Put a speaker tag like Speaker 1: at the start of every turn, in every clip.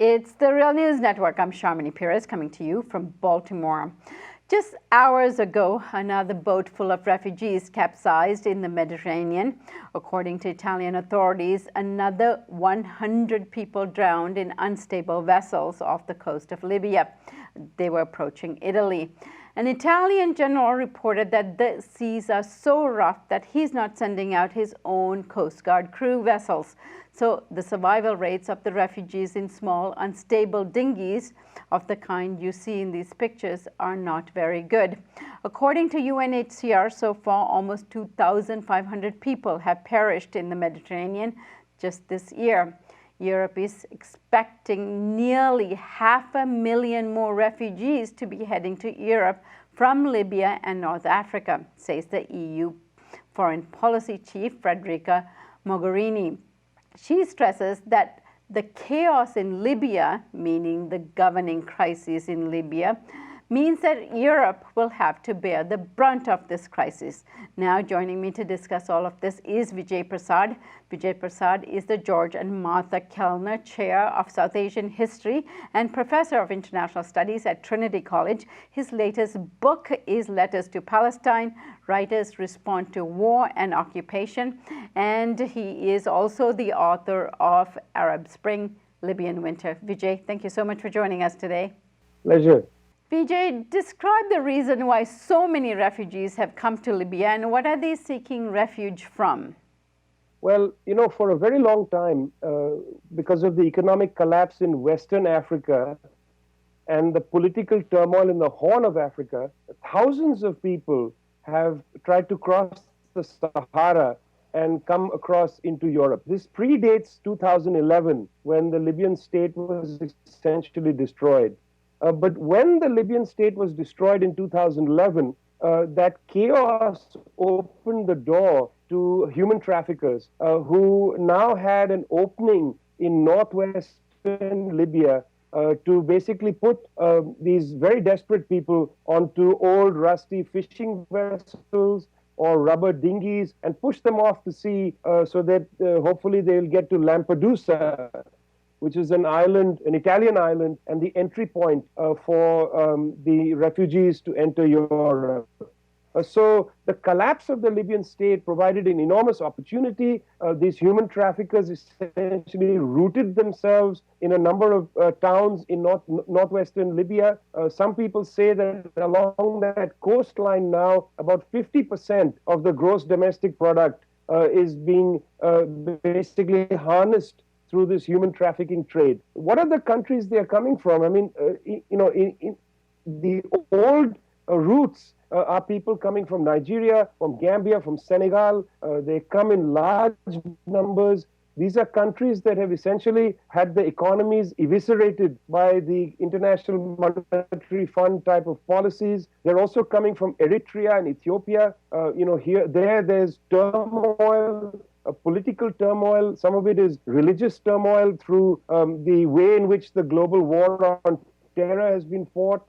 Speaker 1: It's the Real News Network. I'm Sharmini Perez coming to you from Baltimore. Just hours ago, another boat full of refugees capsized in the Mediterranean. According to Italian authorities, another 100 people drowned in unstable vessels off the coast of Libya. They were approaching Italy. An Italian general reported that the seas are so rough that he's not sending out his own Coast Guard crew vessels. So the survival rates of the refugees in small, unstable dinghies of the kind you see in these pictures are not very good. According to UNHCR, so far almost 2,500 people have perished in the Mediterranean just this year. Europe is expecting nearly 500,000 more refugees to be heading to Europe from Libya and North Africa, says the EU Foreign Policy Chief Federica Mogherini. She stresses that the chaos in Libya, meaning the governing crisis in Libya, means that Europe will have to bear the brunt of this crisis. Now joining me to discuss all of this is Vijay Prashad. Vijay Prashad is the George and Martha Kellner Chair of South Asian History and Professor of International Studies at Trinity College. His latest book is Letters to Palestine, Writers Respond to War and Occupation. And he is also the author of Arab Spring, Libyan Winter. Vijay, thank you so much for joining us today.
Speaker 2: Pleasure.
Speaker 1: Vijay, describe the reason why so many refugees have come to Libya and what are they seeking refuge from?
Speaker 2: Well, for a very long time, because of the economic collapse in Western Africa and the political turmoil in the Horn of Africa, thousands of people have tried to cross the Sahara and come across into Europe. This predates 2011, when the Libyan state was essentially destroyed. But when the Libyan state was destroyed in 2011, that chaos opened the door to human traffickers who now had an opening in northwestern Libya to basically put these very desperate people onto old rusty fishing vessels or rubber dinghies and push them off to sea so that hopefully they'll get to Lampedusa, which is an island, an Italian island, and the entry point for the refugees to enter Europe. So the collapse of the Libyan state provided an enormous opportunity. These human traffickers essentially rooted themselves in a number of towns in northwestern Libya. Some people say that along that coastline now, about 50% of the gross domestic product is being basically harnessed through this human trafficking trade. What are the countries they are coming from? I mean, in the old routes are people coming from Nigeria, from Gambia, from Senegal. They come in large numbers. These are countries that have essentially had the economies eviscerated by the International Monetary Fund type of policies. They're also coming from Eritrea and Ethiopia. There's turmoil, political turmoil. Some of it is religious turmoil through the way in which the global war on terror has been fought.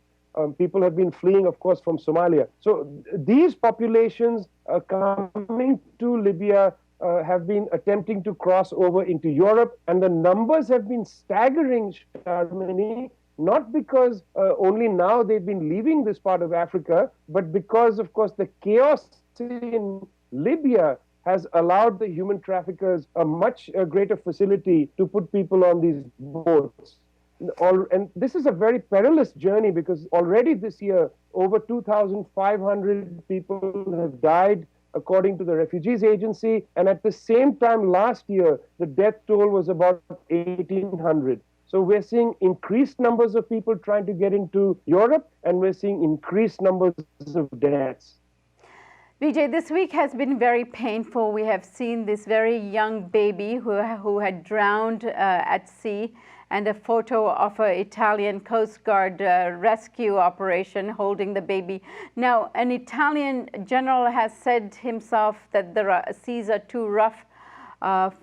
Speaker 2: People have been fleeing, of course, from Somalia. So these populations coming to Libya have been attempting to cross over into Europe, and the numbers have been staggering, Sharmini, not because only now they've been leaving this part of Africa, but because, of course, the chaos in Libya has allowed the human traffickers a much greater facility to put people on these boats. And this is a very perilous journey because already this year, over 2,500 people have died, according to the Refugees Agency. And at the same time last year, the death toll was about 1,800. So we're seeing increased numbers of people trying to get into Europe, and we're seeing increased numbers of deaths.
Speaker 1: Vijay, this week has been very painful. We have seen this very young baby who had drowned at sea, and a photo of an Italian Coast Guard rescue operation holding the baby. Now, an Italian general has said himself that the seas are too rough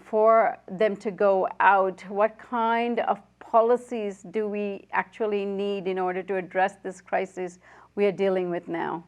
Speaker 1: for them to go out. What kind of policies do we actually need in order to address this crisis we are dealing with now?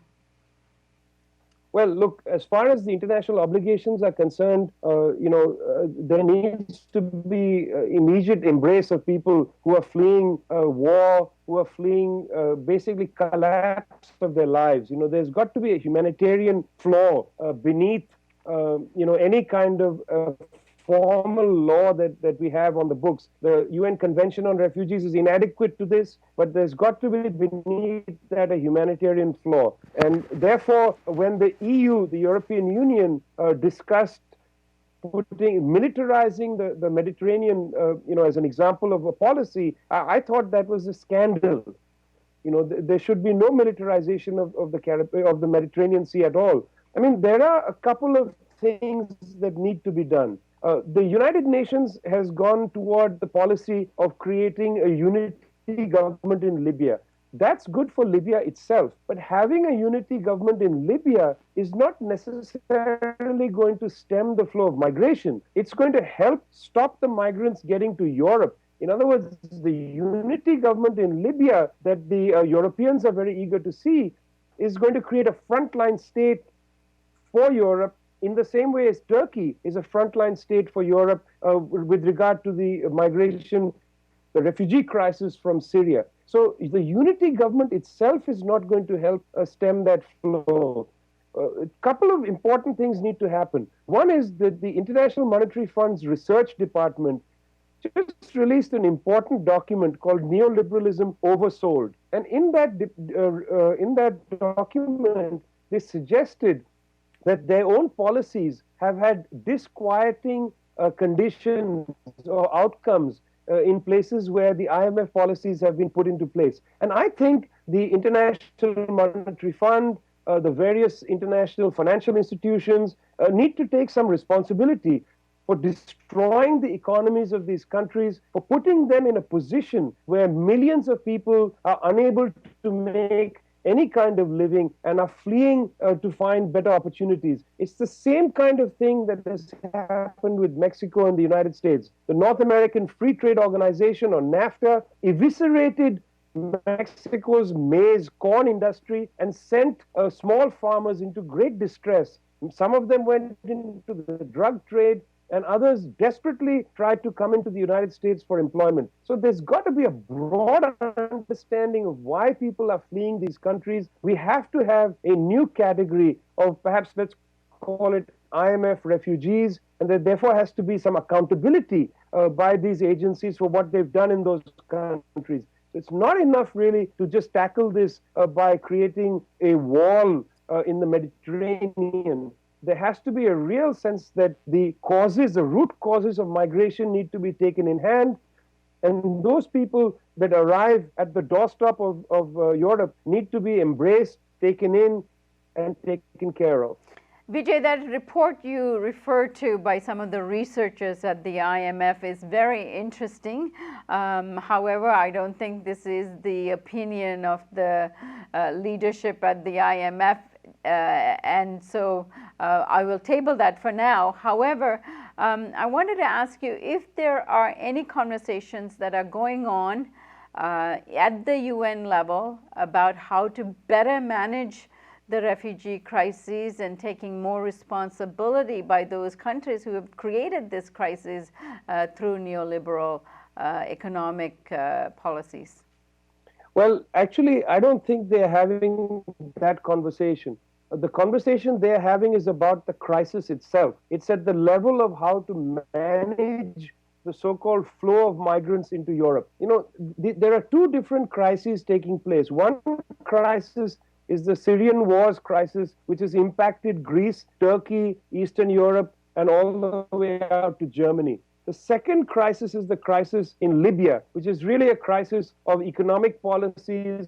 Speaker 2: Well, look, as far as the international obligations are concerned, there needs to be immediate embrace of people who are fleeing war, who are fleeing basically collapse of their lives. There's got to be a humanitarian flaw beneath, any kind of formal law that we have on the books. The UN Convention on Refugees is inadequate to this, but there's got to be beneath that a humanitarian flaw. And therefore, when the EU, the European Union, discussed militarizing the Mediterranean, as an example of a policy, I thought that was a scandal. There should be no militarization of the Mediterranean Sea at all. I mean, there are a couple of things that need to be done. The United Nations has gone toward the policy of creating a unity government in Libya. That's good for Libya itself, but having a unity government in Libya is not necessarily going to stem the flow of migration. It's going to help stop the migrants getting to Europe. In other words, the unity government in Libya that the Europeans are very eager to see is going to create a frontline state for Europe, in the same way as Turkey is a frontline state for Europe with regard to the migration, the refugee crisis from Syria. So the unity government itself is not going to help stem that flow. A couple of important things need to happen. One is that the International Monetary Fund's research department just released an important document called Neoliberalism Oversold. And in that document, they suggested that their own policies have had disquieting conditions or outcomes in places where the IMF policies have been put into place. And I think the International Monetary Fund, the various international financial institutions need to take some responsibility for destroying the economies of these countries, for putting them in a position where millions of people are unable to make any kind of living and are fleeing to find better opportunities. It's the same kind of thing that has happened with Mexico and the United States. The North American Free Trade Organization, or NAFTA, eviscerated Mexico's maize corn industry and sent small farmers into great distress. Some of them went into the drug trade, and others desperately tried to come into the United States for employment. So there's got to be a broad understanding of why people are fleeing these countries. We have to have a new category of, perhaps let's call it IMF refugees, and there therefore has to be some accountability by these agencies for what they've done in those countries. It's not enough really to just tackle this by creating a wall in the Mediterranean. There has to be a real sense that the root causes of migration need to be taken in hand. And those people that arrive at the doorstep of Europe need to be embraced, taken in, and taken care of.
Speaker 1: Vijay, that report you referred to by some of the researchers at the IMF is very interesting. However, I don't think this is the opinion of the leadership at the IMF. And so I will table that for now. However, I wanted to ask you if there are any conversations that are going on at the UN level about how to better manage the refugee crises and taking more responsibility by those countries who have created this crisis through neoliberal economic policies.
Speaker 2: Well, actually, I don't think they're having that conversation. The conversation they're having is about the crisis itself. It's at the level of how to manage the so-called flow of migrants into Europe. There are two different crises taking place. One crisis is the Syrian wars crisis, which has impacted Greece, Turkey, Eastern Europe, and all the way out to Germany. The second crisis is the crisis in Libya, which is really a crisis of economic policies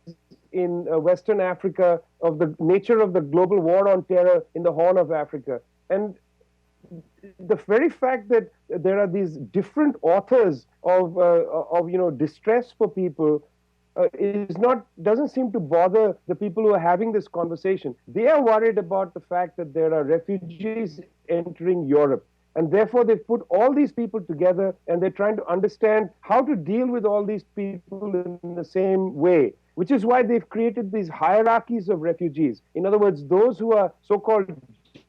Speaker 2: in Western Africa, of the nature of the global war on terror in the Horn of Africa. And the very fact that there are these different authors of distress for people doesn't seem to bother the people who are having this conversation. They are worried about the fact that there are refugees entering Europe. And therefore, they've put all these people together and they're trying to understand how to deal with all these people in the same way, which is why they've created these hierarchies of refugees. In other words, those who are so-called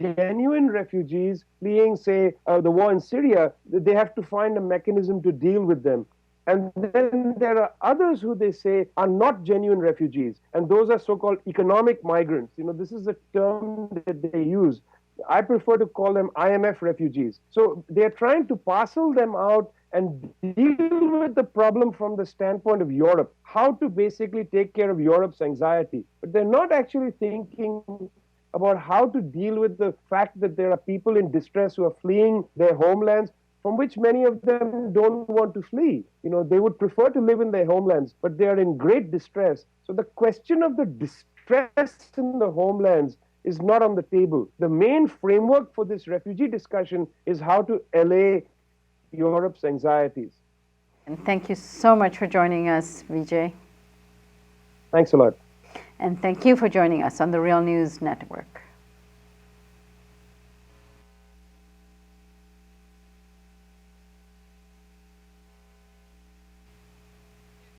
Speaker 2: genuine refugees fleeing, say, the war in Syria, they have to find a mechanism to deal with them. And then there are others who they say are not genuine refugees, and those are so-called economic migrants. This is a term that they use. I prefer to call them IMF refugees. So they're trying to parcel them out and deal with the problem from the standpoint of Europe, how to basically take care of Europe's anxiety. But they're not actually thinking about how to deal with the fact that there are people in distress who are fleeing their homelands, from which many of them don't want to flee. They would prefer to live in their homelands, but they are in great distress. So the question of the distress in the homelands is not on the table. The main framework for this refugee discussion is how to allay Europe's anxieties.
Speaker 1: And thank you so much for joining us, Vijay.
Speaker 2: Thanks a lot.
Speaker 1: And thank you for joining us on the Real News Network.